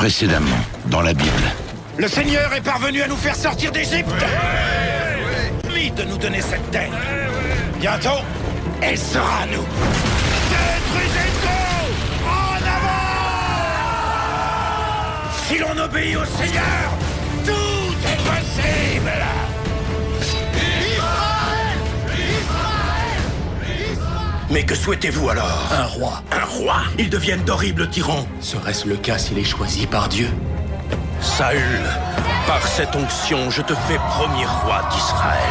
Précédemment, dans la Bible. Le Seigneur est parvenu à nous faire sortir d'Égypte. Promis de nous donner cette terre. Bientôt, elle sera à nous. Détruisez tout! En avant! Si l'on obéit au Seigneur, tout est possible. Mais que souhaitez-vous alors? Un roi. Un roi? Ils deviennent d'horribles tyrans. Serait-ce le cas s'il est choisi par Dieu? Saül, par cette onction, je te fais premier roi d'Israël.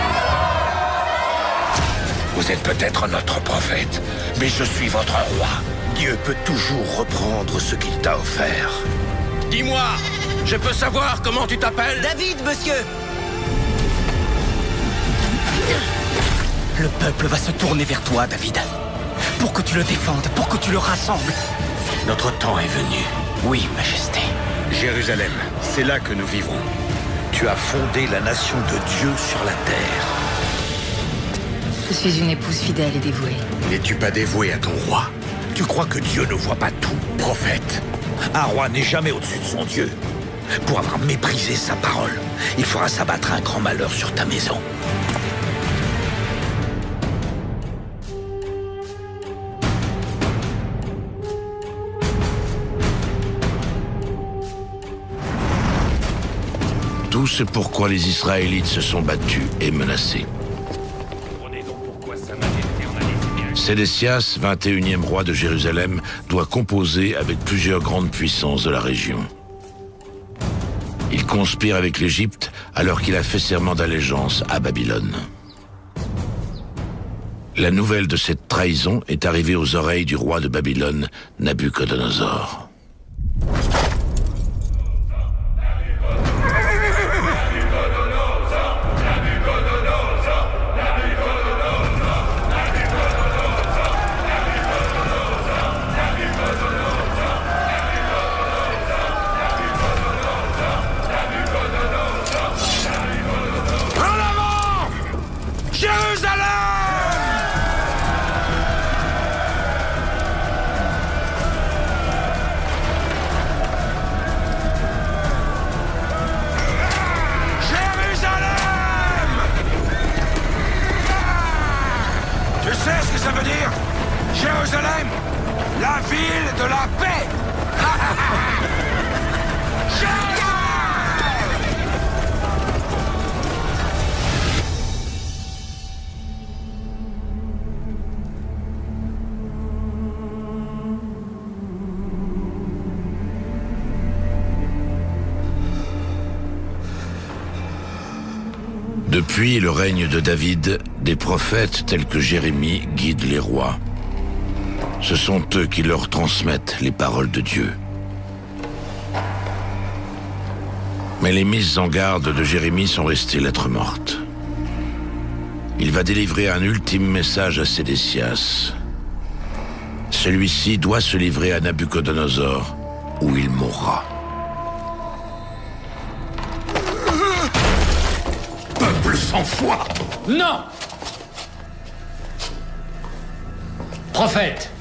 Vous êtes peut-être notre prophète, mais je suis votre roi. Dieu peut toujours reprendre ce qu'il t'a offert. Dis-moi, je peux savoir comment tu t'appelles? David, monsieur! Le peuple va se tourner vers toi, David. Pour que tu le défendes, pour que tu le rassembles. Notre temps est venu. Oui, Majesté. Jérusalem, c'est là que nous vivons. Tu as fondé la nation de Dieu sur la terre. Je suis une épouse fidèle et dévouée. N'es-tu pas dévoué à ton roi? Tu crois que Dieu ne voit pas tout, prophète? Un roi n'est jamais au-dessus de son Dieu. Pour avoir méprisé sa parole, il fera s'abattre un grand malheur sur ta maison. Tout ce pourquoi les Israélites se sont battus et menacés. Sédécias, 21e roi de Jérusalem, doit composer avec plusieurs grandes puissances de la région. Il conspire avec l'Égypte alors qu'il a fait serment d'allégeance à Babylone. La nouvelle de cette trahison est arrivée aux oreilles du roi de Babylone, Nabuchodonosor. Jérusalem, la ville de la paix. Depuis le règne de David, des prophètes tels que Jérémie guident les rois. Ce sont eux qui leur transmettent les paroles de Dieu. Mais les mises en garde de Jérémie sont restées lettres mortes. Il va délivrer un ultime message à Sédécias. Celui-ci doit se livrer à Nabuchodonosor, où il mourra. Peuple sans foi! Non! Prophète!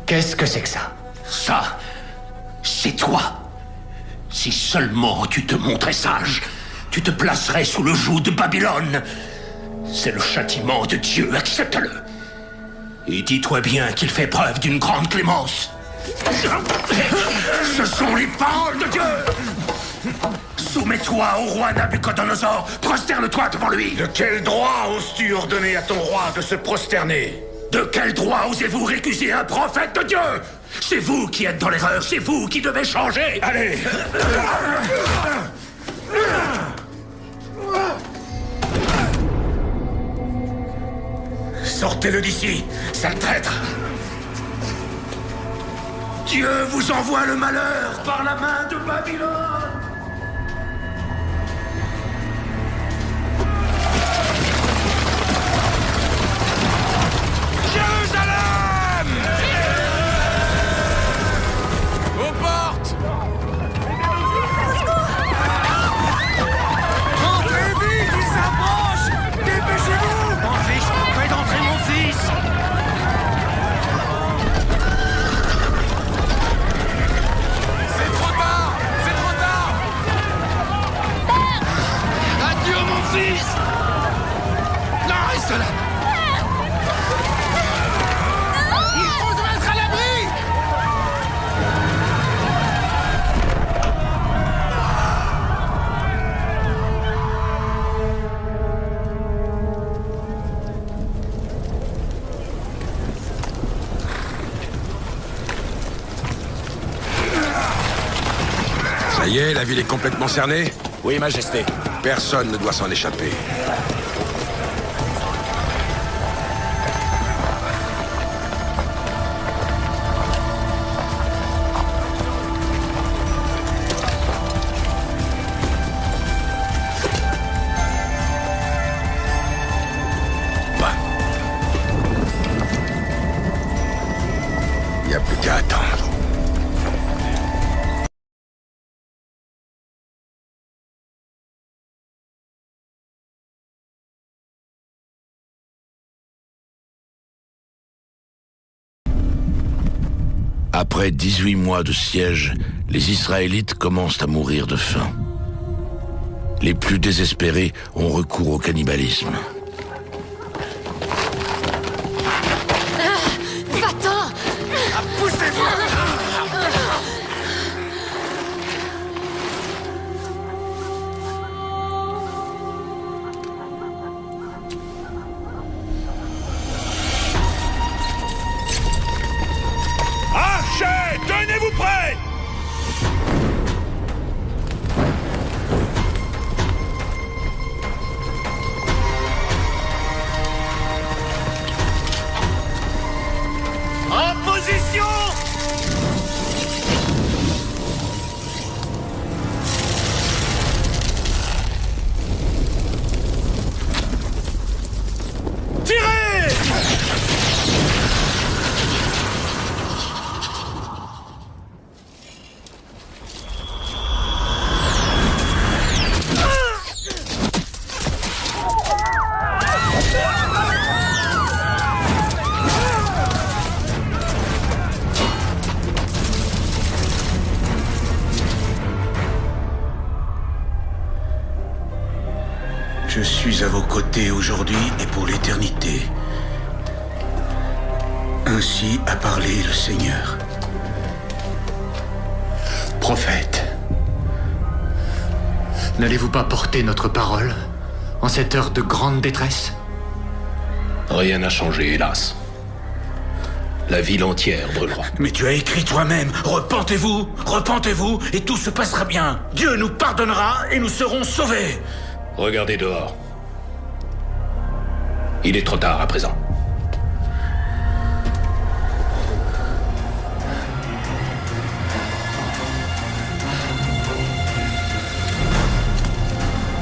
Qu'est-ce que c'est que ça? Ça, c'est toi. Si seulement tu te montrais sage, tu te placerais sous le joug de Babylone. C'est le châtiment de Dieu, accepte-le. Et dis-toi bien qu'il fait preuve d'une grande clémence. Ce sont les paroles de Dieu. Soumets-toi au roi Nabuchodonosor, prosterne-toi devant lui. De quel droit oses-tu ordonner à ton roi de se prosterner? De quel droit osez-vous récuser un prophète de Dieu? C'est vous qui êtes dans l'erreur, c'est vous qui devez changer. Allez. Sortez-le d'ici, sale traître. Dieu vous envoie le malheur par la main de Babylone. Jérusalem! Aux portes! Entrez vite, il s'approche! Dépêchez-vous! Mon fils, faites entrer mon fils! C'est trop tard! y est, la ville est complètement cernée? Oui, Majesté. Personne ne doit s'en échapper. Il n'y a plus qu'à attendre. Après 18 mois de siège, les Israélites commencent à mourir de faim. Les plus désespérés ont recours au cannibalisme. Va-t'en! Poussez-vous! Archers, tenez-vous prêts! En position! Tirez! Je suis à vos côtés aujourd'hui et pour l'éternité. Ainsi a parlé le Seigneur. Prophète, n'allez-vous pas porter notre parole en cette heure de grande détresse? Rien n'a changé, hélas. La ville entière brûlera. Mais tu as écrit toi-même, repentez-vous, repentez-vous, et tout se passera bien. Dieu nous pardonnera et nous serons sauvés. Regardez dehors. Il est trop tard à présent.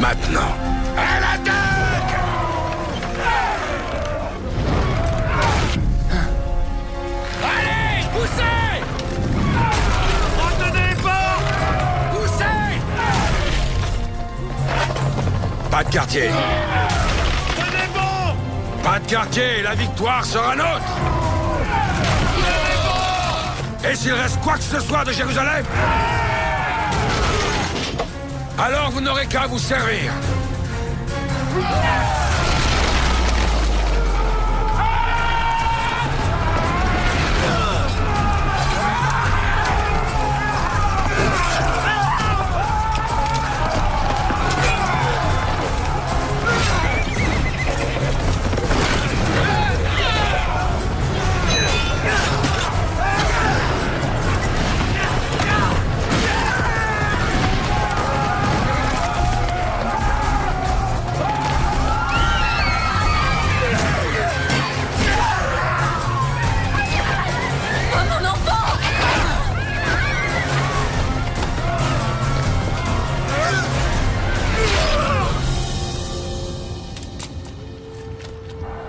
Maintenant. À l'attaque! Allez, poussez! Retenez les portes! Poussez! Pas de quartier. Tenez bon! Pas de quartier, la victoire sera nôtre. Et s'il reste quoi que ce soit de Jérusalem, alors vous n'aurez qu'à vous servir.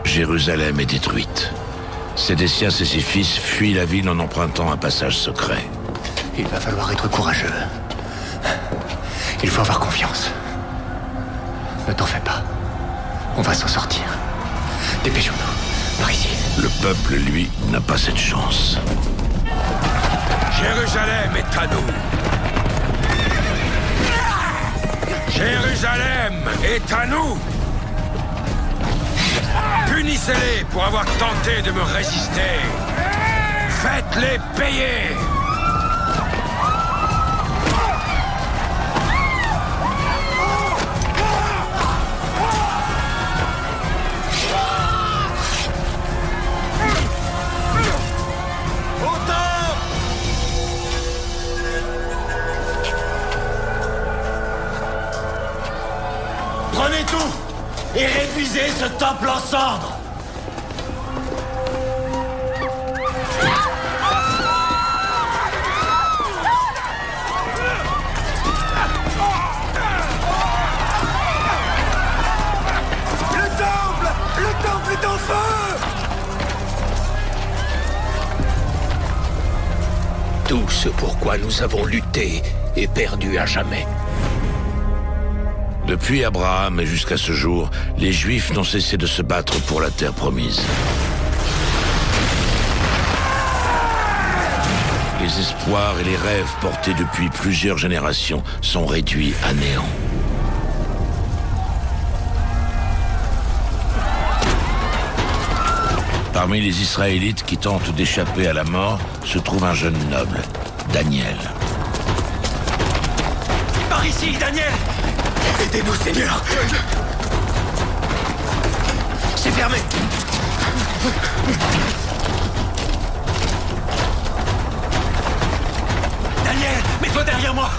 Jérusalem est détruite. Sédécias et ses fils fuient la ville en empruntant un passage secret. Il va falloir être courageux. Il faut avoir confiance. Ne t'en fais pas. On va s'en sortir. Dépêchons-nous. Par ici. Le peuple, lui, n'a pas cette chance. Jérusalem est à nous. Jérusalem est à nous. Punissez-les pour avoir tenté de me résister. Faites-les payer. le temple en cendres! Le temple est en feu! Tout ce pourquoi nous avons lutté est perdu à jamais. Depuis Abraham et jusqu'à ce jour, les Juifs n'ont cessé de se battre pour la terre promise. Les espoirs et les rêves portés depuis plusieurs générations sont réduits à néant. Parmi les Israélites qui tentent d'échapper à la mort, se trouve un jeune noble, Daniel. Par ici, Daniel! Aidez-nous, Seigneur! C'est fermé! Daniel, mets-toi derrière moi!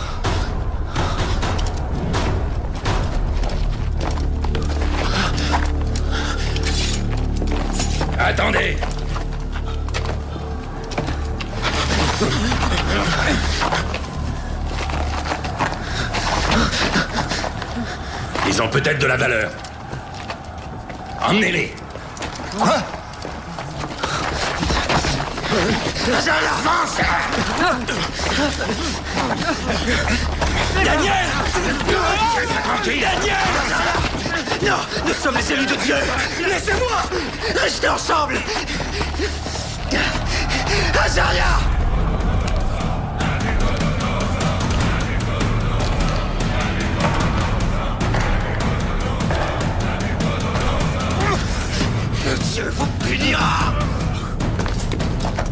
Attendez! Ils ont peut-être de la valeur. Emmenez-les. Quoi? Avance! Daniel! Tranquille. Daniel! Non, nous sommes les élus de Dieu! Laissez-moi! Restez ensemble! Azaria! Dieu vous punira!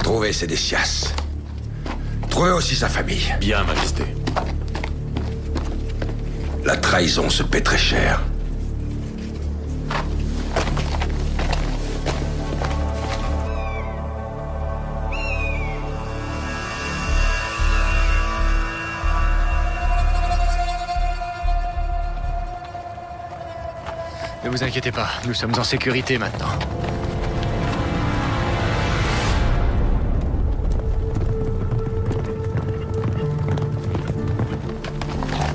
Trouvez Sédécias. Trouvez aussi sa famille. Bien, Majesté. La trahison se paie très cher. Ne vous inquiétez pas, nous sommes en sécurité maintenant.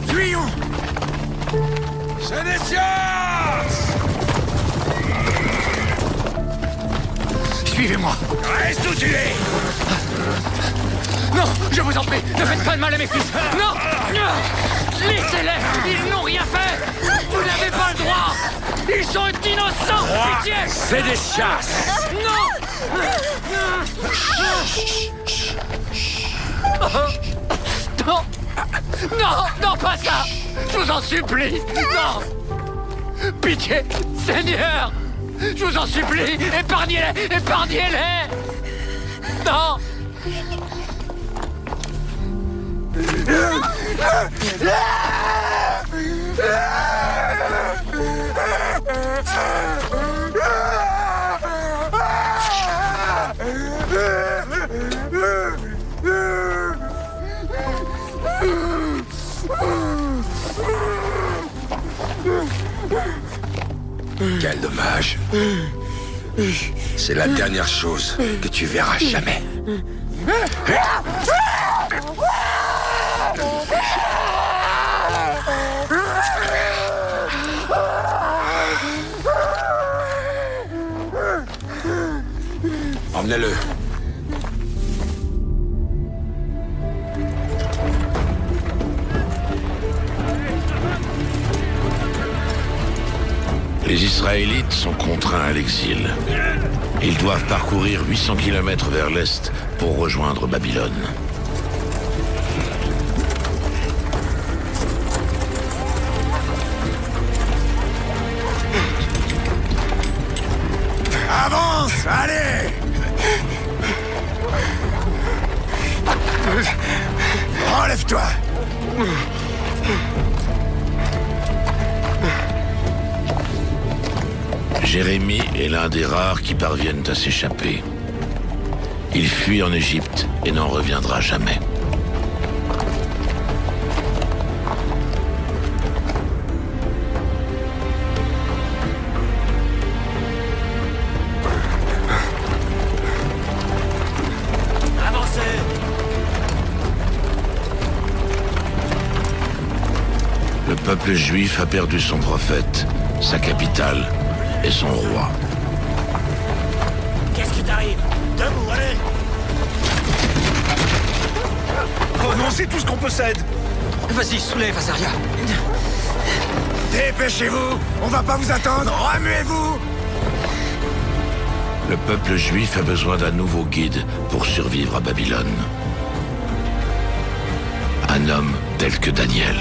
Fuyons! Sédécias! Suivez-moi! Reste où tu es! Non, je vous en prie, ne faites pas de mal à mes fils! Non! Non! Laissez-les! Ils n'ont rien fait! Vous n'avez pas le droit! Ils sont innocents! Pitié! Sédécias! Non! Non! Non! Non, pas ça! Je vous en supplie! Non! Pitié! Seigneur! Je vous en supplie! Épargnez-les! Épargnez-les! Non! Quel dommage. C'est la dernière chose que tu verras jamais. Emmenez-le. Les Israélites sont contraints à l'exil. Ils doivent parcourir 800 km vers l'est pour rejoindre Babylone. Avance! Allez! Enlève-toi! Jérémie est l'un des rares qui parviennent à s'échapper. Il fuit en Égypte et n'en reviendra jamais. peuple juif a perdu son prophète, sa capitale et son roi. Qu'est-ce qui t'arrive? Debout, allez! Oh non, c'est tout ce qu'on possède! Vas-y, soulève, Azaria. Dépêchez-vous! On va pas vous attendre! Remuez-vous! Le peuple juif a besoin d'un nouveau guide pour survivre à Babylone. Un homme tel que Daniel.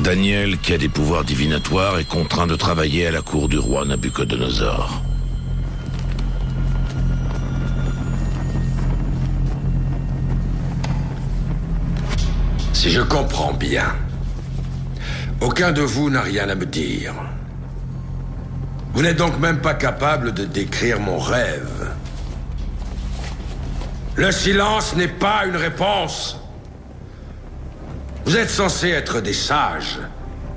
Daniel, qui a des pouvoirs divinatoires, est contraint de travailler à la cour du roi Nabuchodonosor. Si je comprends bien, aucun de vous n'a rien à me dire. Vous n'êtes donc même pas capable de décrire mon rêve. Le silence n'est pas une réponse. Vous êtes censés être des sages,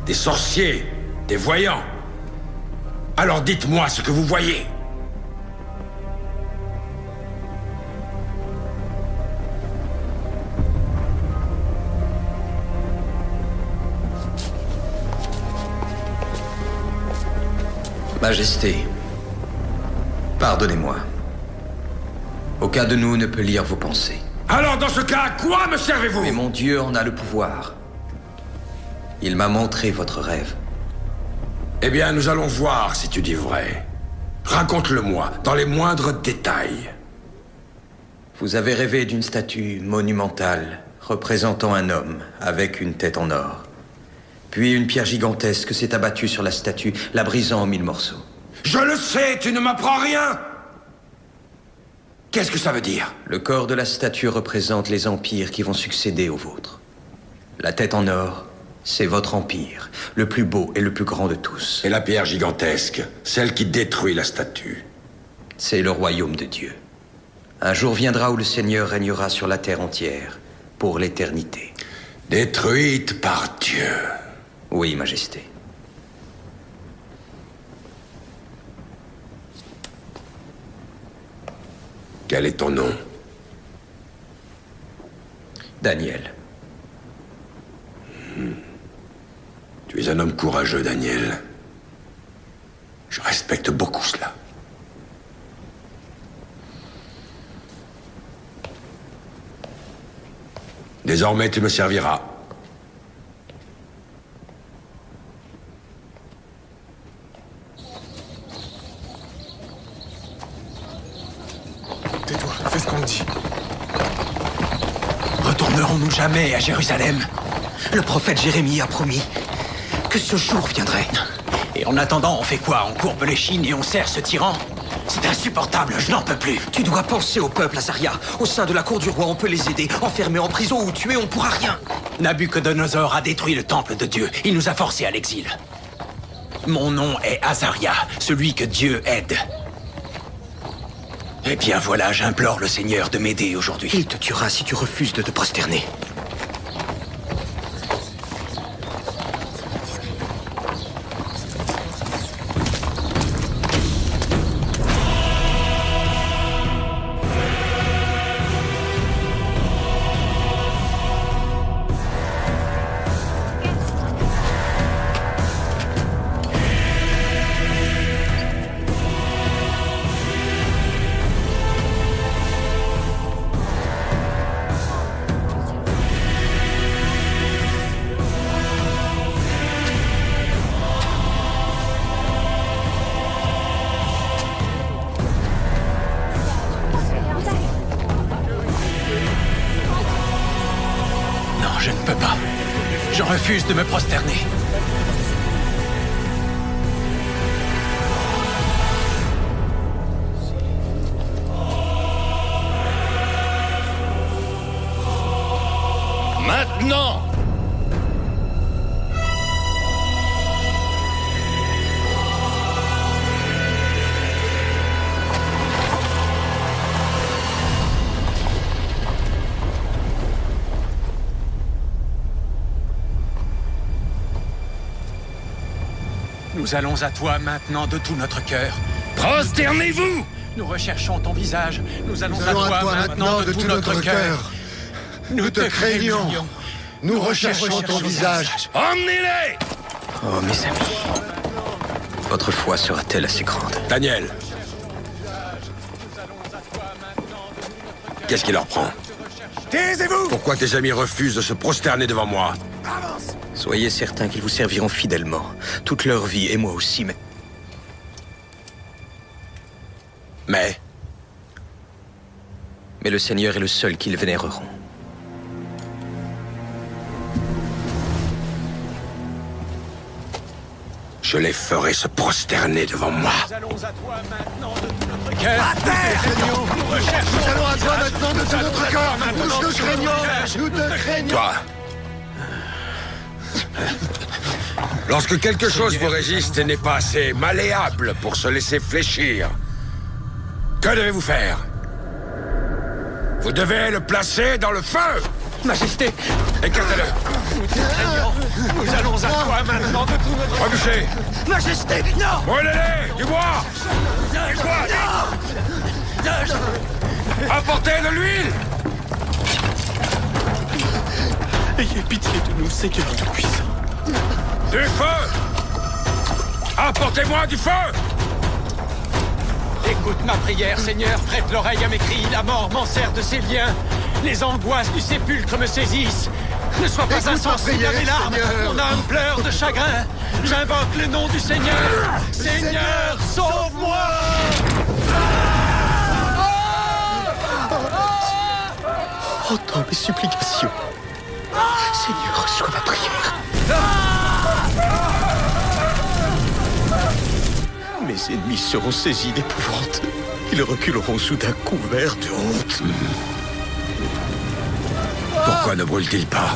des sorciers, des voyants. Alors dites-moi ce que vous voyez. Majesté, pardonnez-moi. Aucun de nous ne peut lire vos pensées. Alors dans ce cas, à quoi me servez-vous? Mais mon Dieu en a le pouvoir. Il m'a montré votre rêve. Eh bien, nous allons voir si tu dis vrai. Raconte-le-moi, dans les moindres détails. Vous avez rêvé d'une statue monumentale représentant un homme avec une tête en or. Puis une pierre gigantesque s'est abattue sur la statue, la brisant en 1000 morceaux. Je le sais, tu ne m'apprends rien! Qu'est-ce que ça veut dire? Le corps de la statue représente les empires qui vont succéder aux vôtres. La tête en or, c'est votre empire, le plus beau et le plus grand de tous. Et la pierre gigantesque, celle qui détruit la statue? C'est le royaume de Dieu. Un jour viendra où le Seigneur régnera sur la terre entière, pour l'éternité. Détruite par Dieu. Oui, Majesté. Quel est ton nom? Daniel. Tu es un homme courageux, Daniel. Je respecte beaucoup cela. Désormais, tu me serviras. Tais-toi, fais ce qu'on te dit. Retournerons-nous jamais à Jérusalem? Le prophète Jérémie a promis que ce jour viendrait. Et en attendant, on fait quoi? On courbe l'échine et on serre ce tyran? C'est insupportable, je n'en peux plus. Tu dois penser au peuple, Azaria. Au sein de la cour du roi, on peut les aider. Enfermer en prison ou tuer, on pourra rien. Nabuchodonosor a détruit le temple de Dieu. Il nous a forcés à l'exil. Mon nom est Azaria, celui que Dieu aide. Eh bien voilà, j'implore le Seigneur de m'aider aujourd'hui. Il te tuera si tu refuses de te prosterner. Je ne peux pas. Je refuse de me prosterner. Maintenant! Nous allons à toi maintenant de tout notre cœur. Prosternez-vous! Nous recherchons ton visage. Nous allons à toi maintenant de tout notre cœur. Nous te craignons. Nous recherchons ton visage. Emmenez-les! Oh, mes amis. Votre foi sera-t-elle assez grande? Daniel. Qu'est-ce qui leur prend? Taisez-vous! Pourquoi tes amis refusent de se prosterner devant moi? Soyez certains qu'ils vous serviront fidèlement. Toute leur vie, et moi aussi, mais... Mais le Seigneur est le seul qu'ils vénéreront. Je les ferai se prosterner devant moi. Nous allons à toi maintenant de tout notre cœur. À terre! Nous allons à toi maintenant de tout notre cœur. Nous te craignons. Nous te craignons. Toi. Lorsque quelque chose vous résiste et n'est pas assez malléable pour se laisser fléchir, que devez-vous faire? Vous devez le placer dans le feu! Majesté, Écartez-le! nous te craignons. Nous allons à toi maintenant de tout notre Rebûchez! Majesté, non! Brûlez-les! Du bois! Du bois! Apportez de l'huile! Ayez pitié de nous, Seigneur Tout-Puissant. Du feu! Apportez-moi du feu! Écoute ma prière, Seigneur, prête l'oreille à mes cris. La mort m'enserre de ses liens. Les angoisses du sépulcre me saisissent. Ne sois pas insensible à mes larmes. Mon âme pleure de chagrin. J'invoque le nom du Seigneur. Seigneur, sauve-moi! Entends mes supplications. Seigneur, reçois ma prière. Mes ennemis seront saisis d'épouvante. Ils reculeront soudain couverts de honte. Pourquoi ne brûle-t-il pas?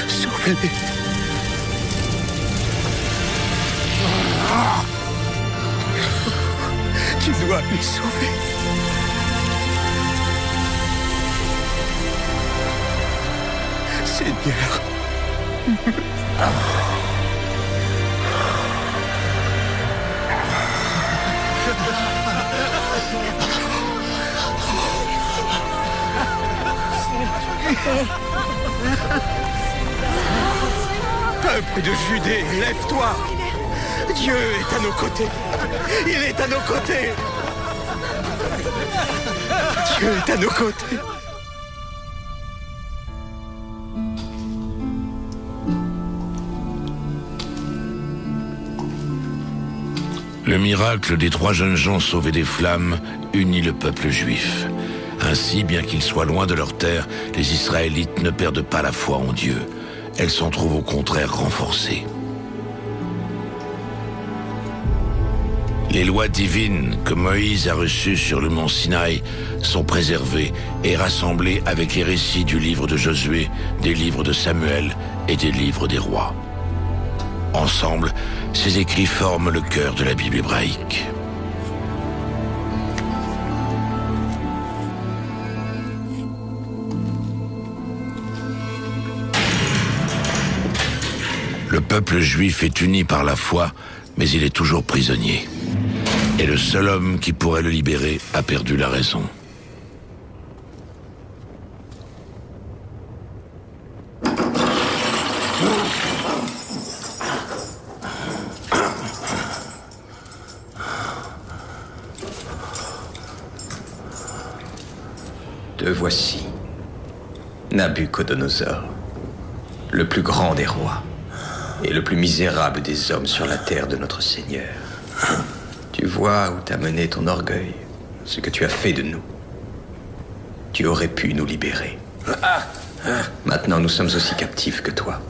Sauvez-les. Tu dois les sauver. Seigneur. Peuple de Judée, lève-toi! Dieu est à nos côtés! Il est à nos côtés! Dieu est à nos côtés! Le miracle des 3 jeunes gens sauvés des flammes unit le peuple juif. Ainsi, bien qu'ils soient loin de leur terre, les Israélites ne perdent pas la foi en Dieu. Elles s'en trouvent au contraire renforcées. Les lois divines que Moïse a reçues sur le mont Sinaï sont préservées et rassemblées avec les récits du livre de Josué, des livres de Samuel et des livres des rois. Ensemble, ces écrits forment le cœur de la Bible hébraïque. Le peuple juif est uni par la foi, mais il est toujours prisonnier. Et le seul homme qui pourrait le libérer a perdu la raison. Te voici, Nabuchodonosor, le plus grand des rois et le plus misérable des hommes sur la terre de notre Seigneur. Tu vois où t'a mené ton orgueil, ce que tu as fait de nous. Tu aurais pu nous libérer. Maintenant, nous sommes aussi captifs que toi.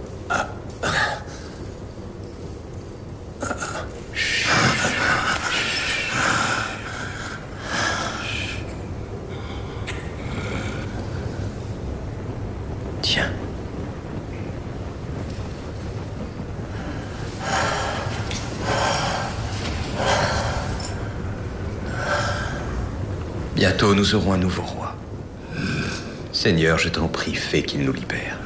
Tiens. Bientôt, nous aurons un nouveau roi. Seigneur, je t'en prie, fais qu'il nous libère.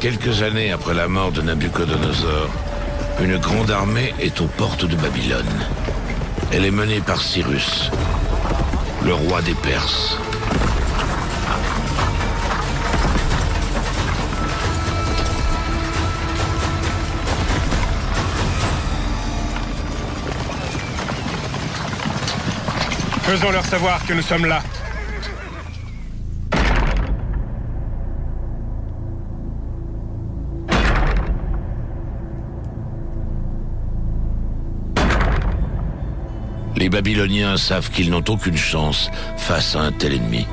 Quelques années après la mort de Nabuchodonosor, une grande armée est aux portes de Babylone. Elle est menée par Cyrus, le roi des Perses. Faisons-leur savoir que nous sommes là. Les Babyloniens savent qu'ils n'ont aucune chance face à un tel ennemi.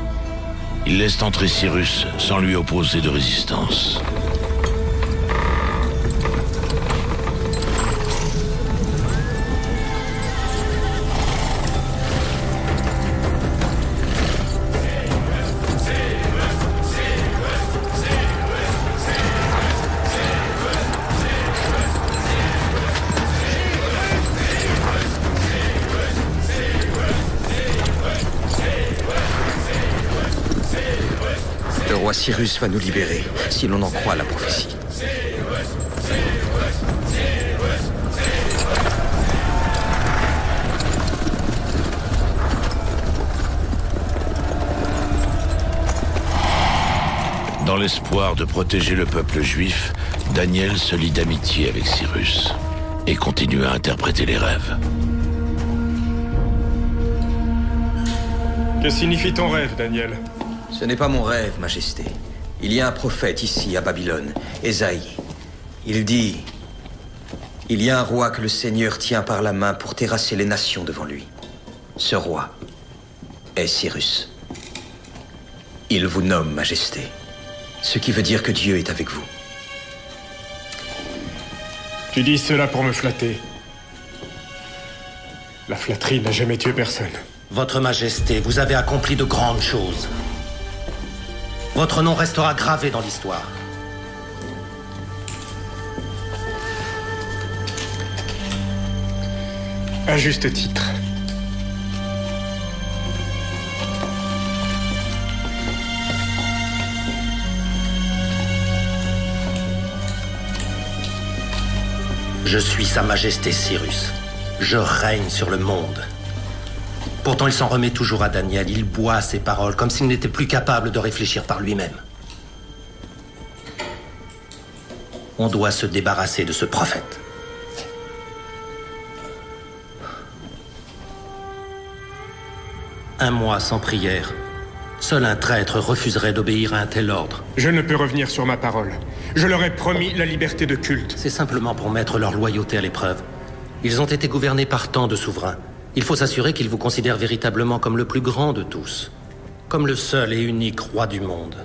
Ils laissent entrer Cyrus sans lui opposer de résistance. Le roi Cyrus va nous libérer, si l'on en croit la prophétie. Dans l'espoir de protéger le peuple juif, Daniel se lie d'amitié avec Cyrus et continue à interpréter les rêves. Que signifie ton rêve, Daniel? Ce n'est pas mon rêve, Majesté. Il y a un prophète ici, à Babylone, Ésaïe. Il dit... Il y a un roi que le Seigneur tient par la main pour terrasser les nations devant lui. Ce roi est Cyrus. Il vous nomme, Majesté. Ce qui veut dire que Dieu est avec vous. Tu dis cela pour me flatter. La flatterie n'a jamais tué personne. Votre Majesté, vous avez accompli de grandes choses. Votre nom restera gravé dans l'histoire. À juste titre. Je suis Sa Majesté Cyrus. Je règne sur le monde. Pourtant, il s'en remet toujours à Daniel. Il boit ses paroles comme s'il n'était plus capable de réfléchir par lui-même. On doit se débarrasser de ce prophète. Un mois sans prière. Seul un traître refuserait d'obéir à un tel ordre. Je ne peux revenir sur ma parole. Je leur ai promis la liberté de culte. C'est simplement pour mettre leur loyauté à l'épreuve. Ils ont été gouvernés par tant de souverains. Il faut s'assurer qu'ils vous considèrent véritablement comme le plus grand de tous. Comme le seul et unique roi du monde.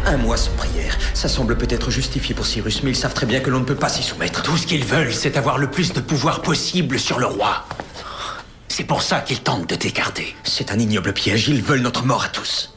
1 mois sans prière. Ça semble peut-être justifié pour Cyrus, mais ils savent très bien que l'on ne peut pas s'y soumettre. Tout ce qu'ils veulent, c'est avoir le plus de pouvoir possible sur le roi. C'est pour ça qu'ils tentent de t'écarter. C'est un ignoble piège, ils veulent notre mort à tous.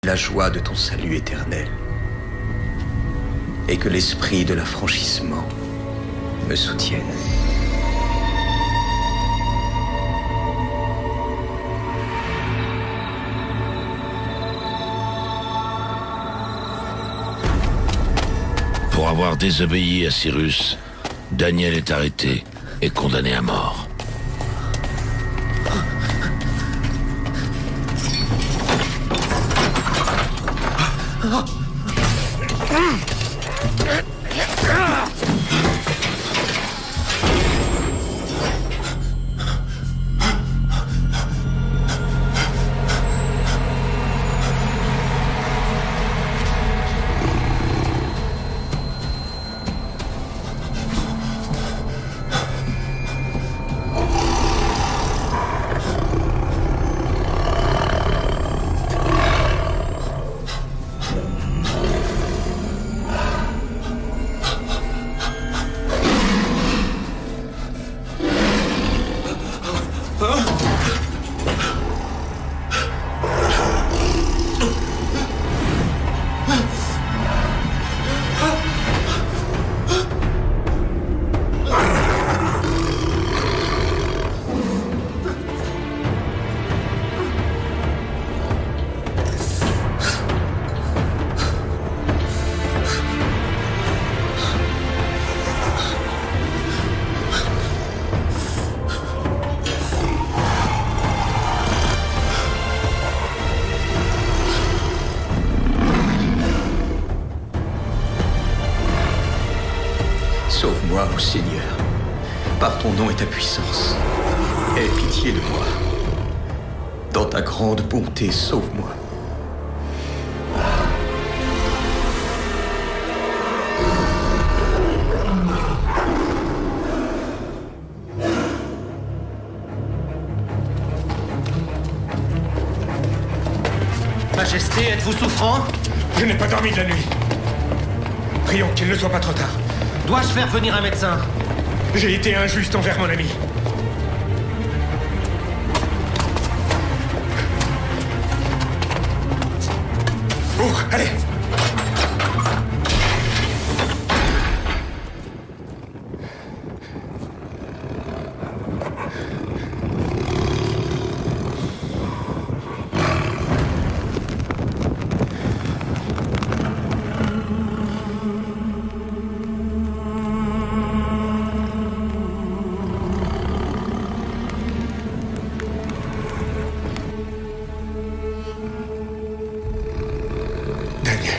La joie de ton salut éternel, et que l'esprit de l'affranchissement me soutienne. Pour avoir désobéi à Cyrus, Daniel est arrêté et condamné à mort. Sauve-moi, ô Seigneur, par ton nom et ta puissance. Aie pitié de moi. Dans ta grande bonté, sauve-moi. Majesté, êtes-vous souffrant? Je n'ai pas dormi de la nuit. Prions qu'il ne soit pas trop tard. Dois-je faire venir un médecin? J'ai été injuste envers mon ami. Oh, allez! Daniel.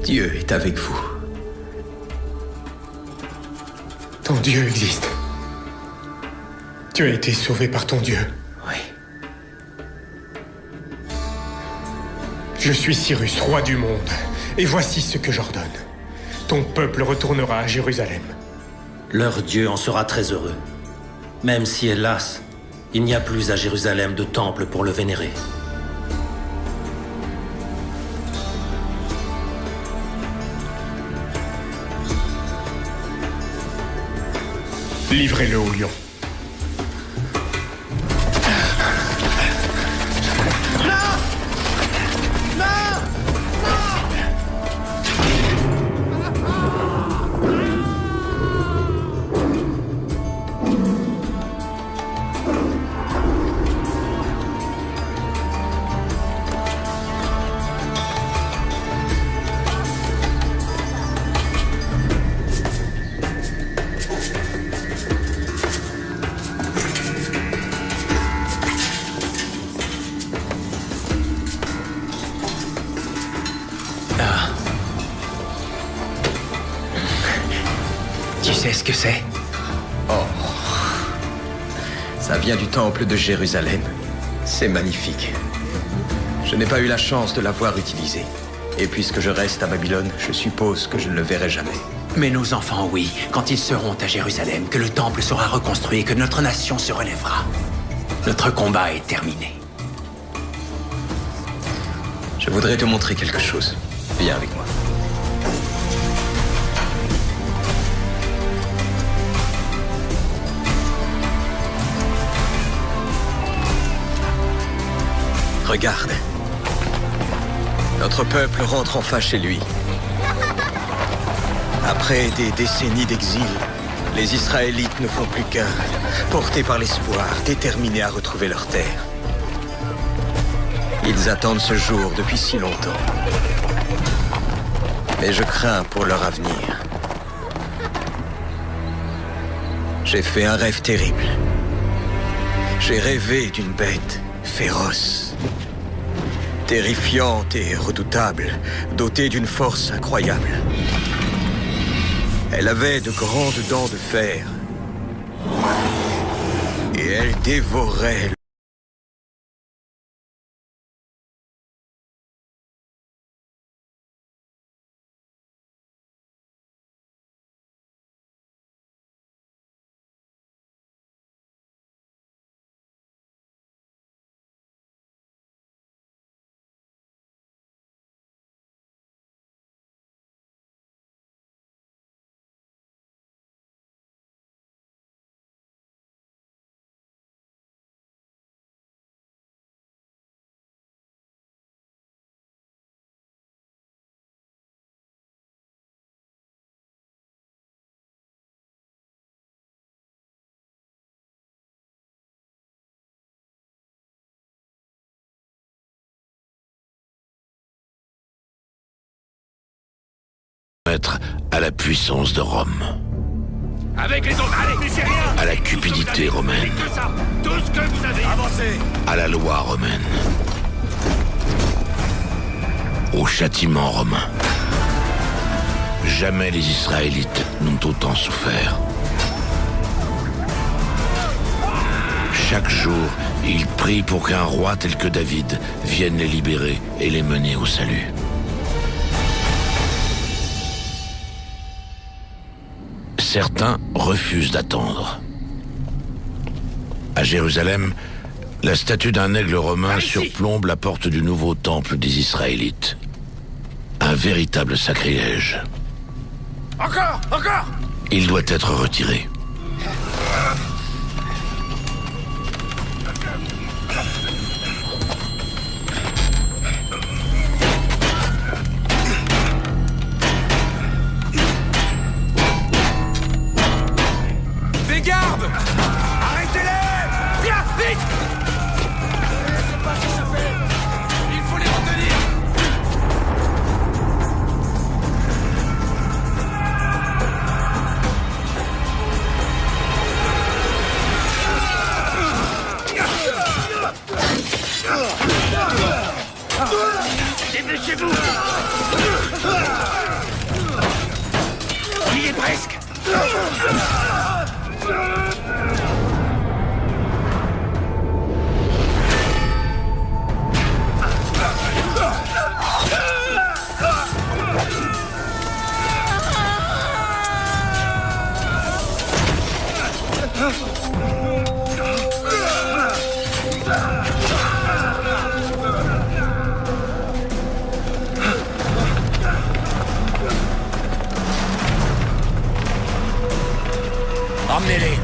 Dieu est avec vous. Ton Dieu existe. Tu as été sauvé par ton Dieu. Oui. Je suis Cyrus, roi du monde, et voici ce que j'ordonne. Ton peuple retournera à Jérusalem. Leur Dieu en sera très heureux. Même si, hélas, il n'y a plus à Jérusalem de temple pour le vénérer. Livrez-le au lion. Tu sais ce que c'est? Oh. Ça vient du temple de Jérusalem. C'est magnifique. Je n'ai pas eu la chance de l'avoir utilisé. Et puisque je reste à Babylone, je suppose que je ne le verrai jamais. Mais nos enfants, oui, quand ils seront à Jérusalem, que le temple sera reconstruit, que notre nation se relèvera. Notre combat est terminé. Je voudrais te montrer quelque chose. Viens avec moi. Regarde. Notre peuple rentre enfin chez lui. Après des décennies d'exil, les Israélites ne font plus qu'un, portés par l'espoir, déterminés à retrouver leur terre. Ils attendent ce jour depuis si longtemps. Mais je crains pour leur avenir. J'ai fait un rêve terrible. J'ai rêvé d'une bête féroce. Terrifiante et redoutable, dotée d'une force incroyable. Elle avait de grandes dents de fer. Et elle dévorait à la puissance de Rome, Avec les autres, allez, c'est rien. à la cupidité romaine, Que ça. Tout ce que vous avez. Avancez. à la loi romaine, au châtiment romain. Jamais les Israélites n'ont autant souffert. Chaque jour, ils prient pour qu'un roi tel que David vienne les libérer et les mener au salut. Certains refusent d'attendre. À Jérusalem, la statue d'un aigle romain surplombe la porte du nouveau temple des Israélites. Un véritable sacrilège. Encore, encore. Il doit être retiré. Fais garde. Arrêtez-les. Viens, vite. Je sais pas si ça fait. Il faut les retenir. Dépêchez-vous. Presque. Emmenez-les.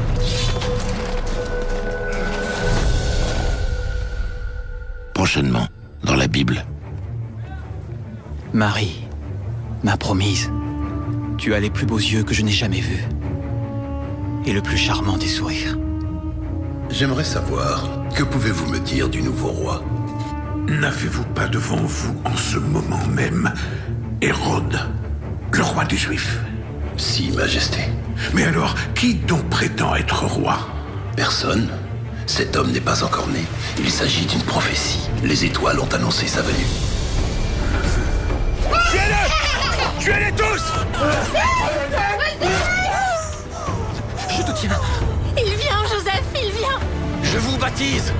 Prochainement, dans la Bible. Marie, ma promise, tu as les plus beaux yeux que je n'ai jamais vus. Et le plus charmant des sourires. J'aimerais savoir, que pouvez-vous me dire du nouveau roi? N'avez-vous pas devant vous, en ce moment même, Hérode, le roi des Juifs? Si, Majesté. Mais alors, qui donc prétend être roi? Personne. Cet homme n'est pas encore né. Il s'agit d'une prophétie. Les étoiles ont annoncé sa venue. Tuez-le! Tuez-les tous! Je te tiens. Il vient, Joseph, il vient! Je vous baptise.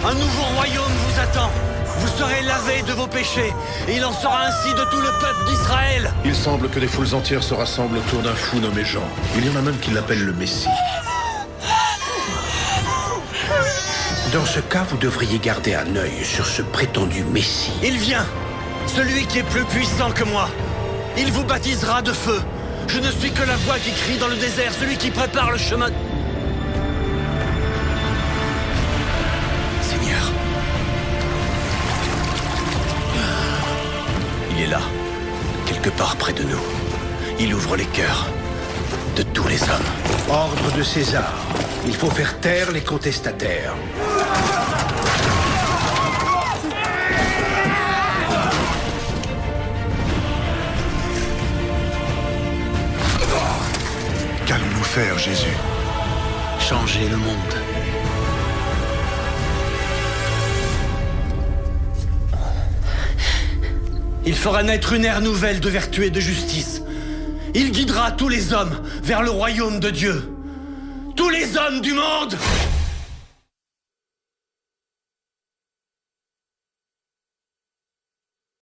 Un nouveau royaume vous attend. Vous serez lavés de vos péchés. Et il en sera ainsi de tout le peuple d'Israël. Il semble que des foules entières se rassemblent autour d'un fou nommé Jean. Il y en a même qui l'appellent le Messie. Dans ce cas, vous devriez garder un œil sur ce prétendu Messie. Il vient. Celui qui est plus puissant que moi. Il vous baptisera de feu. Je ne suis que la voix qui crie dans le désert, celui qui prépare le chemin. Seigneur. Il est là, quelque part près de nous. Il ouvre les cœurs de tous les hommes. Ordre de César. Il faut faire taire les contestataires. Qu'allons-nous faire, Jésus? Changer le monde. Il fera naître une ère nouvelle de vertu et de justice. Il guidera tous les hommes vers le royaume de Dieu. Tous les hommes du monde